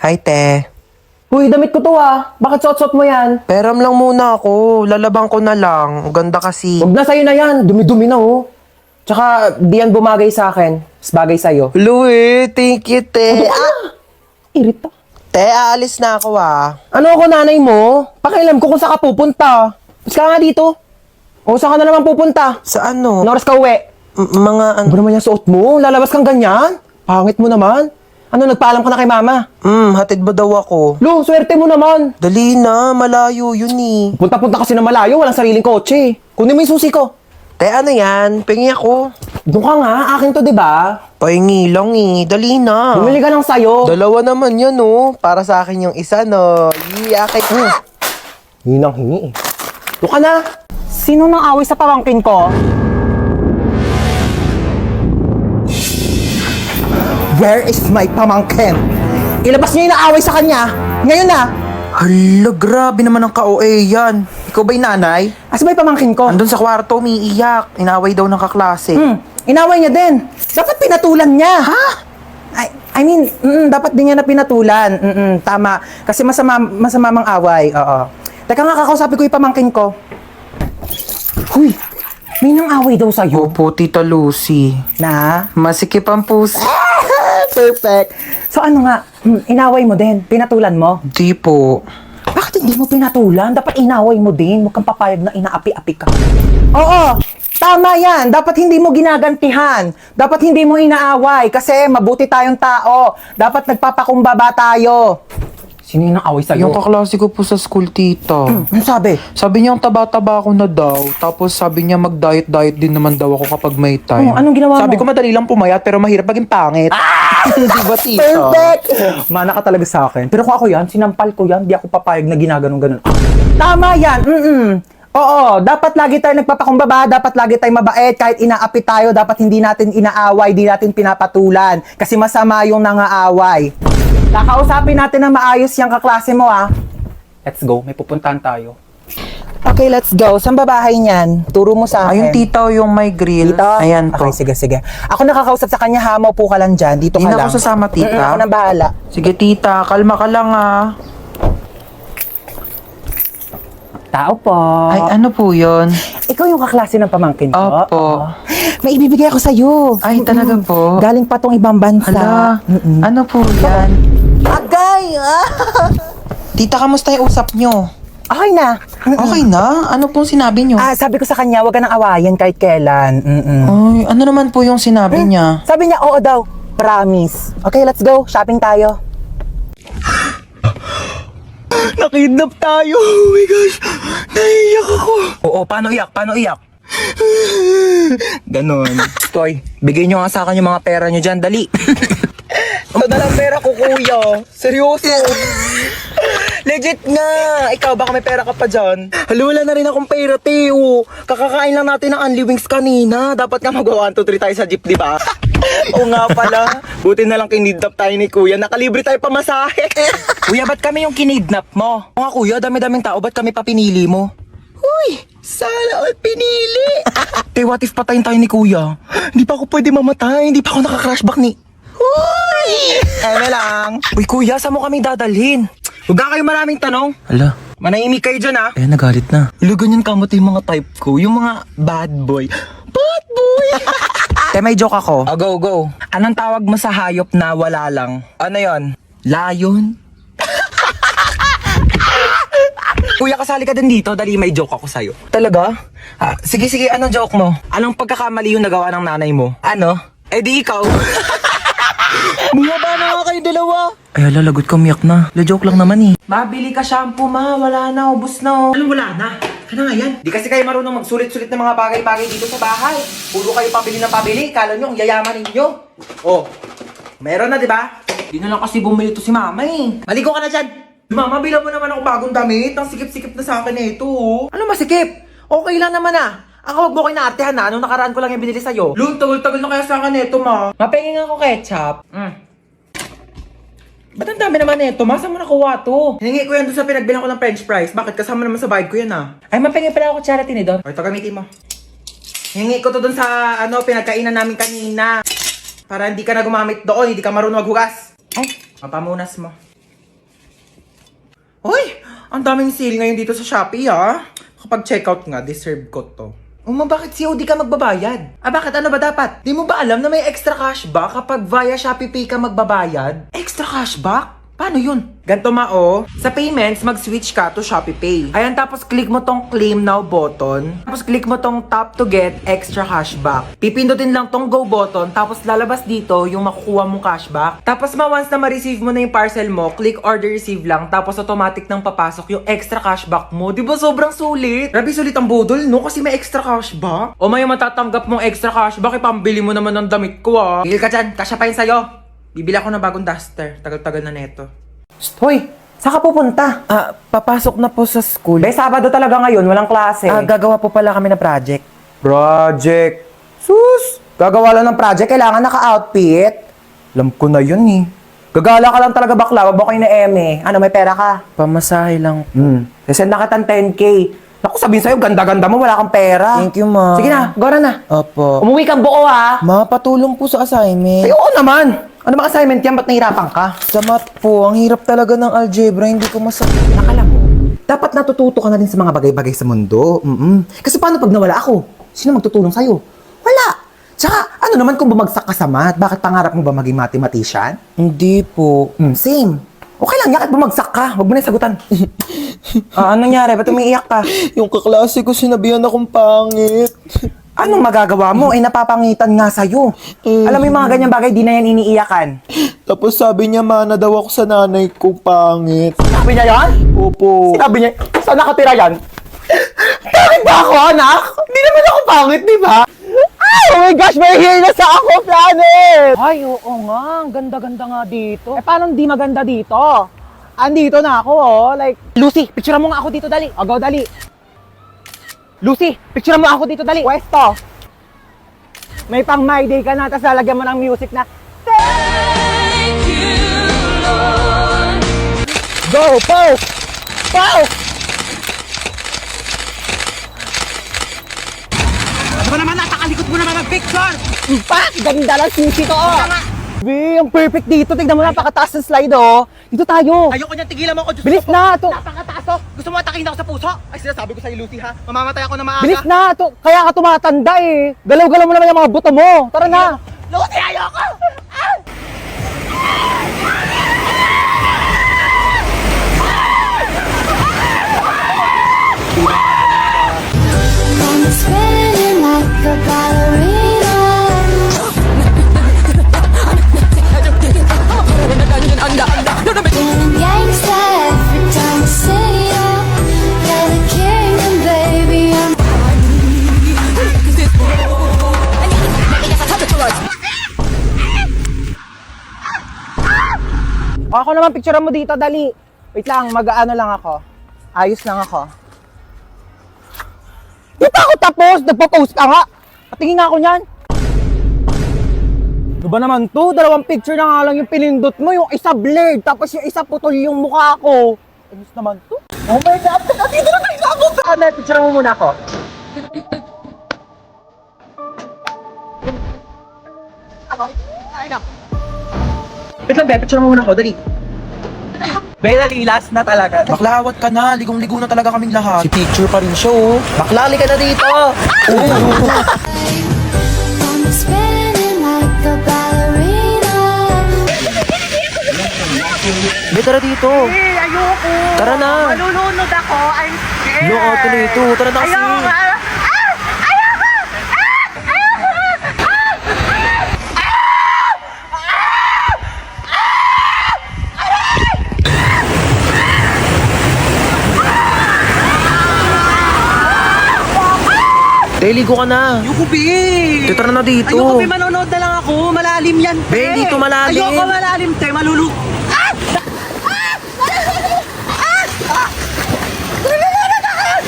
Hi, te. Uy, damit ko to Bakit suot-suot mo yan? Peram lang muna ako. Lalabang ko na lang. Ang ganda kasi. Huwag na sa'yo na yan. Dumi-dumi na Tsaka, di yan bumagay sa akin. Mas bagay sa'yo. Louie, thank you, te. Irita. Te, aalis na ako Ano ako nanay mo? Pakialam ko kung saan ka pupunta. Mas ka nga dito. O saan ka na naman pupunta? Sa ano? Ano oras ka uwi? Mga ano? Ano ba naman yung suot mo? Lalabas kang ganyan? Pangit mo naman. Ano, nagpaalam ka na kay mama? Hatid ba daw ako? Lo, swerte mo naman. Dali na, malayo yun eh. Punta-punta kasi na malayo, walang sariling kotse. Kunin mo yung susi ko. Te, ano yan? Pingi ako. Doon ka nga, akin to, di ba? Pahingi lang eh. Dali na. Bumili ka lang sa'yo. Dalawa naman yan Para sa akin yung isa akin. Hinang hingi eh. Doon ka na. Sino nang away sa pamangkin ko? Where is my pamangkin? Ilabas niyo yung naaway sa kanya. Ngayon na. Hala, grabe naman ang ka-OA yan. Ikaw ba'y nanay? Asa ba yung pamangkin ko? Andun sa kwarto, umiiyak. Inaway daw ng kaklase. Inaway niya din. Dapat pinatulan niya. Ha? I mean, dapat din niya na pinatulan. Tama. Kasi masama mang away. Oo. Teka nga, kakausapin ko yung pamangkin ko. Huy, may nang away daw sa'yo. Opo, Tita Lucy. Na? Masikip ang puso. Perfect. So ano nga, inaway mo din, pinatulan mo. Di po. Bakit hindi mo pinatulan? Dapat inaway mo din. Huwag kang papayag na inaapi-api ka. Oo, tama yan. Dapat hindi mo ginagantihan. Dapat hindi mo inaaway kasi mabuti tayong tao. Dapat nagpapakumbaba tayo. Sino yung away sa'yo? Yung kaklase ko po sa school, tita. Ano sabi? Sabi niya, ang taba-taba ako na daw. Tapos sabi niya, mag-diet-diet din naman daw ako kapag may time. Oh, anong ginawa Sabi mo? ko, madali lang pumayat, pero mahirap maging pangit. Di ba, tita? Perfect! Mana ka talaga sa akin. Pero kung ako yan, sinampal ko yan. Di ako papayag na ginaganon-ganon. Tama yan! Oo, dapat lagi tayo nagpapakumbaba, dapat lagi tayo mabait, kahit inaapi tayo, dapat hindi natin inaaway, di natin pinapatulan. Kasi masama yung nangaaway. Kakausapin natin na maayos yung kaklase mo, Let's go, may pupuntahan tayo. Okay, let's go. Saan ba bahay niyan? Turo mo sa akin. Ayun, tita, yung may grill. Dito? Ayan po. Okay, sige. Ako nakakausap sa kanya, maupo ka lang dyan. Dito Di ka na lang. ako sasama, tita. Ako nang bahala. Sige, tita, kalma ka lang Tao po. Ay, ano po yun? Ikaw yung kaklase ng pamangkin ko? Opo. Oo. May ibibigay ako sa'yo. Ay, talaga po? Galing pa tong ibang bansa. Hala, ano po yan? Agay! Tita, kamusta yung usap nyo? Okay na. Okay na? Ano pong sinabi nyo? Sabi ko sa kanya, huwag ka nang awayan kahit kailan. Ay, ano naman po yung sinabi niya? Sabi niya, oo daw. Promise. Okay, let's go. Shopping tayo. Nakidnap tayo! Oh my gosh! Naiiyak ako! Oo, paano iyak? Ganon. Toy, bigay nyo nga sa akin yung mga pera nyo dyan, dali. Ano na lang pera ko, kuya? Seryoso? Legit nga! Ikaw, baka may pera ka pa dyan. Hala, wala na rin akong pera, Teo. Kakakain lang natin ng Unli Wings kanina. Dapat nga mag-1, 2, 3 tayo sa jeep, di ba? Oo nga pala. Buti na lang kinidnap tayo ni kuya. Nakalibre tayo pamasahe. Kuya, ba't kami yung kinidnap mo? Oo nga kuya, dami-daming tao. Ba't kami pa pinili mo? Uy, sana all pinili. Te, what if patayin tayo ni kuya? Hindi pa ako pwede mamatay. Hindi pa ako naka-crashback ni... Uy! Eme lang. Uy kuya, saan mo kami dadalhin? Huwag ka kayo maraming tanong. Hala, Manahimik kayo dyan eh, nagalit na. Ilo, ganyan kamot yung mga type ko. Yung mga bad boy. Bad boy! Te, may joke ako. Go. Anong tawag mo sa hayop na wala lang? Ano yon? Lion? Kuya, kasali ka din dito. Dali, may joke ako sa'yo. Talaga? Sige, anong joke mo? Anong pagkakamali yung nagawa ng nanay mo? Ano? Eh di ikaw. Bumaba na nga kayo dalawa. Ay, hala, lagot ka, umiyak na. La-joke lang naman eh. Mabili ka shampoo, ma. Wala na, ubos na. Ano wala na? Ano nga yan? Di kasi kayo marunong magsulit-sulit ng mga bagay-bagay dito sa bahay. Puro kayo pabili ng pabili. Kala nyo, ang yayaman ninyo. Oh, meron na, di ba? Di na lang kasi bumili to si mama eh. Maligo ka na dyan. Mama, bilang mo naman ako bagong damit. Ang sikip-sikip na sa akin na ito. Ano masikip? Okay lang naman Ako, wag mo kayo naartehan na. Nung nakaraan ko lang yung binili sa'yo. Lun, tagal-tagal na kaya sa akin ito, ma. Mapengin ako ketchup. Ba't ang dami naman nito? Masa mo nakuha to? Hiningi ko yan doon sa pinagbilang ko ng french fries. Bakit? Kasama naman sa bayad ko yan Ay, mapengin pala ako charity ni Don. O, ito gamitin mo. Hiningi ko to doon sa pinagkainan namin kanina. Para hindi ka na gumamit doon, hindi ka marunong maghugas. Ay, mapamunas mo. Ang daming sale ngayon dito sa Shopee, ha? Kapag checkout nga, deserve ko to. Bakit COD ka magbabayad? Bakit? Ano ba dapat? Di mo ba alam na may extra cashback kapag via Shopee Pay ka magbabayad? Extra cashback? Paano yun? Ganto sa payments, mag-switch ka to Shopee Pay. Ayan, tapos click mo tong claim now button. Tapos click mo tong tap to get extra cashback. Pipindutin lang tong go button, tapos lalabas dito yung makukuha mong cashback. Tapos once na ma-receive mo na yung parcel mo, click order receive lang, tapos automatic nang papasok yung extra cashback mo. Di ba sobrang sulit? Grabe sulit ang budol, no? Kasi may extra cashback. O may matatanggap mong extra cashback, ipambili mo naman ng damit ko, ah. Tigil ka dyan, kasya pa yun sa'yo. Bibili ako ng bagong duster. Tagal-tagal na neto. Hoy! Saan ka pupunta? Papasok na po sa school. Sabado talaga ngayon, walang klase. Gagawa po pala kami ng project. Project? Sus! Gagawa lang ng project, kailangan naka-outfit. Alam ko na yun eh. Gagala ka lang talaga bakla, wag mo kayo na eme. Ano, may pera ka? Pamasahe lang po. Send na kitang 10K. Naku, sabihin sa'yo, ganda-ganda mo, wala kang pera. Thank you, ma. Sige na, gora na. Opo. Umuwi kang buo, ha? Ma, patulong po sa assignment. Ay, oo naman. Ano bang assignment yan? Ba't nahirapan ka? Sa math po, ang hirap talaga ng algebra, hindi ko masabi. Nakala mo, dapat natututo ka na din sa mga bagay-bagay sa mundo. Kasi paano pag nawala ako? Sino magtutulong sa'yo? Wala. Tsaka, ano naman kung bumagsak ka sa math? Bakit pangarap mo ba maging mathematician? Hindi po. Same. Okay lang, yakit bumagsak ka. Huwag mo na sagutan. Anong nangyari? Ba't umiiyak ka? Yung kaklase ko sinabihan akong pangit. Anong magagawa mo? Napapangitan nga sa'yo. Alam mo yung mga ganyang bagay, di na yan iniiyakan. Tapos sabi niya, mana daw ako sa nanay ko pangit. Sabi niya yan? Opo. Sinabi niya, saan nakatira yan? Bakit ba ako, anak? Hindi naman ako pangit, di ba? Ay, oh my gosh, may here na sa ako, planet! Ay, oo nga. Ang ganda-ganda nga dito. Paano hindi maganda dito? Andito na ako, oh. Like, Lucy, picture mo nga ako dito, dali. O, go, dali. Lucy, picture mo ako dito, dali. Westo. May pang my day ka na, tapos lalagyan mo ng music na, Thank you, Lord. Go, pose! Pose! Ano ba naman, natakalikot mo naman mag-picture? Pak! Ganda lang susi to, oh! Be, ang perfect dito. Tignan mo, napakataas ng slide, oh. Dito tayo. Ayoko niyan, tigilan mo ako. Diyos Bilis ko. na, to. Napakataas to. Gusto mo atakin ako sa puso? Ay, sinasabi ko sa'yo, Lucy, ha? Mamamatay ako na maaga. Bilis na, to. Kaya ka tumatanda, eh. Galaw-galaw mo naman yung mga buto mo. Tara na. Lucy, ayoko! Ah! I'm spinning like a ballerina. Feeling gangsta every time I see you. You're the king and baby I'm O, ako naman, picturean mo dito, dali. Wait lang, mag-ano lang ako. Ayos lang ako. Di pa ako tapos! Nagpo-post ka nga! Patingin nga ako niyan. Ano ba naman to? Dalawang picture na nga lang yung pinindot mo. Yung isa blurred, tapos yung isa putol yung mukha ko. Ayos naman to. Oh my God! Dito na tayo ako! Ano, picture mo muna ako. Wait lang, be. Picture mo muna ako. Dali. Be, dali. Last na talaga. Baklawat ka na, ligong-ligo na talaga kaming lahat. Si picture pa rin siya, oh. Baklali ka na dito. I'm spinning like a ballerina. Be, tara dito. Ayoko! Tara na. Malulunod ako. I'm scared! Yung ate nito. Tara na kasi. Ligo ka na. Ayoko, be! Tara na dito. Ayoko, be! Manonood na lang ako. Malalim yan, te! Be, hindi to malalim. Ayoko malalim, te! Malulu...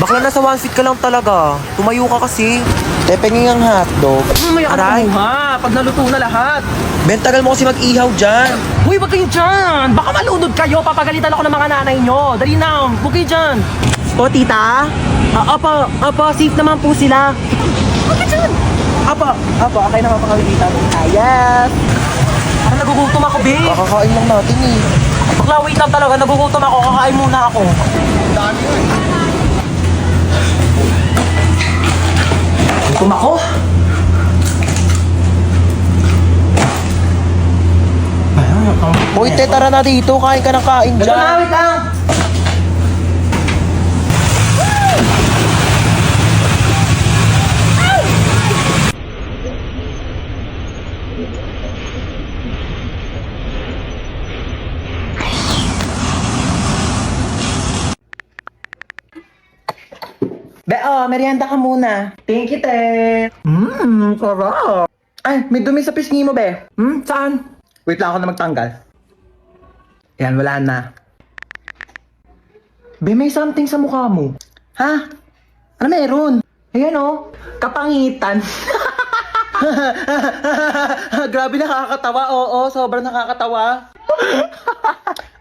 Bakla nasa one seat ka lang talaga. Tumayo ka kasi. Tepenging ang hotdog. Mamaya ka Aray. na ha! Pag naluto na lahat! Ben, tagal mo kasi mag-ihaw dyan. Uy, wag kayo dyan! Baka malunod kayo! Papagalitan ako ng mga nanay nyo! Dali na! Huwag kayo dyan! O, tita? Opo, safe naman po sila. Apo, okay naman pa kami dito. Yes. Parang nagugutom ako, be. Kakakain lang natin eh. Bakla, wait lang talaga. Nagugutom ako. Kakain muna ako. Ang dami nga. Gutom ako. Hoy, te, tara na dito. Kain ka ng kain Ito dyan. na, wait lang. Be, merienda ka muna. Thank you, te. Sarap. Ay, may dumi sa pisngi mo, be. Saan? Wait lang ako na magtanggal. Yan, wala na. Be, may something sa mukha mo. Ha? Ano meron? Ayan, oh. Kapangitan. Grabe, nakakatawa. Oo, sobrang nakakatawa.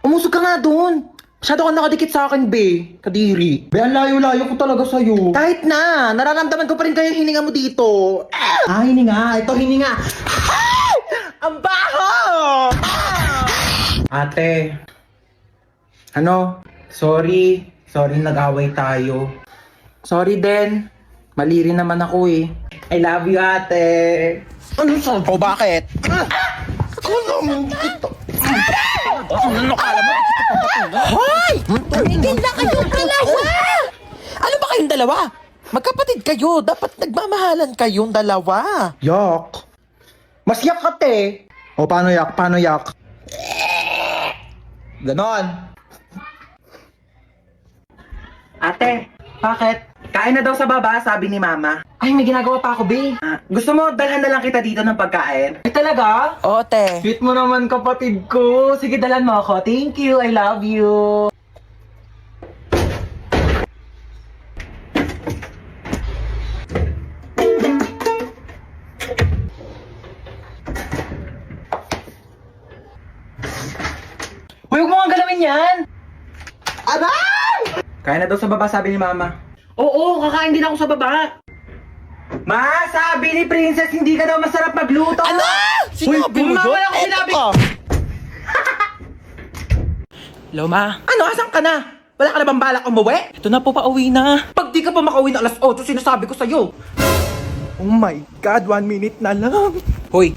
Umusog ka nga doon. Masyado ka nakadikit sa akin, be. Kadiri. Be, ang layo-layo ko talaga sa'yo. Kahit na, nararamdaman ko pa rin kayo yung hininga mo dito. Ah, hininga. Ito, hininga. Ang baho! Ate, ano? Sorry. Sorry nag-away tayo. Sorry din. Mali rin naman ako eh. I love you, ate. Ano sa? O, bakit? Hoy! Tumigil na kayong dalawa! Ano ba kayong dalawa? Magkapatid kayo. Dapat nagmamahalan kayong dalawa. Yak. Mas yak ka, te. O, paano yak? Paano yak? Ganon. Ate, bakit? Kain na daw sa baba, sabi ni mama. Ay, may ginagawa pa ako, be. Gusto mo, dalhan na lang kita dito ng pagkain? Ay, talaga? O, te. Sweet mo naman, kapatid ko. Sige, dalhan mo ako. Thank you, I love you. Huwag mo nga galawin yan! Aray! Kaya na daw sa baba, sabi ni mama. Oo, kakain din ako sa baba. Ma, sabi ni Princess, hindi ka daw masarap magluto. Ano? Sinabi mo mama yun? ako sinabi. Eto. Hello, ma. Ano, asan ka na? Wala ka na bang balak umuwi? Ito na po, pauwi na. Pag di ka pa makauwi na alas 8, sinasabi ko sa'yo. Oh my God, 1 minute na lang. Hoy,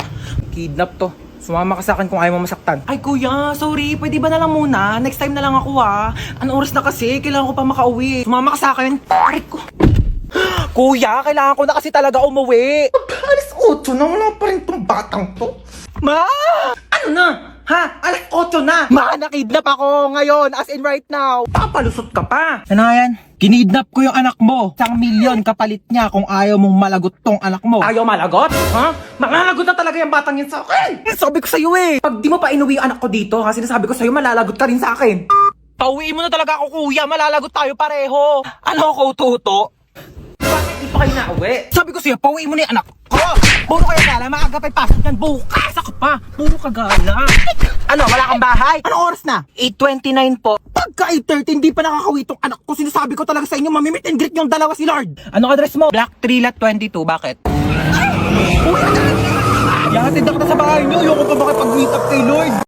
kidnap to. Sumama ka sa akin kung ayaw mo masaktan. Ay, kuya, sorry. Pwede ba na lang muna? Next time na lang ako, ha? Anong oras na kasi? Kailangan ko pa makauwi. Sumama ka sa akin. Aray ko. Kuya, kailangan ko na kasi talaga umuwi. Alas 8 na, wala pa rin tong batang to. Ma! Ano na? Ha? Alas 8 na. Ma, nakidnap ako ngayon, as in right now. Papalusot ka pa. Ano nga yan? Kinidnap ko yung anak mo. 1,000,000 kapalit niya kung ayaw mong malagot tong anak mo. Ayaw malagot? Ha? Malalagot na talaga yung batang yun sa akin. Sabi ko sa'yo eh. Pag di mo pa inuwi yung anak ko dito, kasi sinasabi ko sa'yo, malalagot ka rin sa akin. Pauwiin mo na talaga ako, kuya. Malalagot tayo pareho. Ano ako, tuto? Bakit di pa kayo nauwi? Sabi ko sa'yo, pauwiin mo na yung anak ko. Puro kayo gala, maaga pa'y pasok yan. Bukas ako pa. Puro ka gala. Ano, wala kang bahay? Anong oras na? 8:29 po. Pagka 8:30, hindi pa nakakawi tong anak ko. Sinasabi ko talaga sa inyo, mamimit and greet yung dalawa si Lord. Anong address mo? Black 3 Lot 22. Bakit? Yahatid na kita sa bahay niyo. Ayoko pa makipag-meet up kay Lord.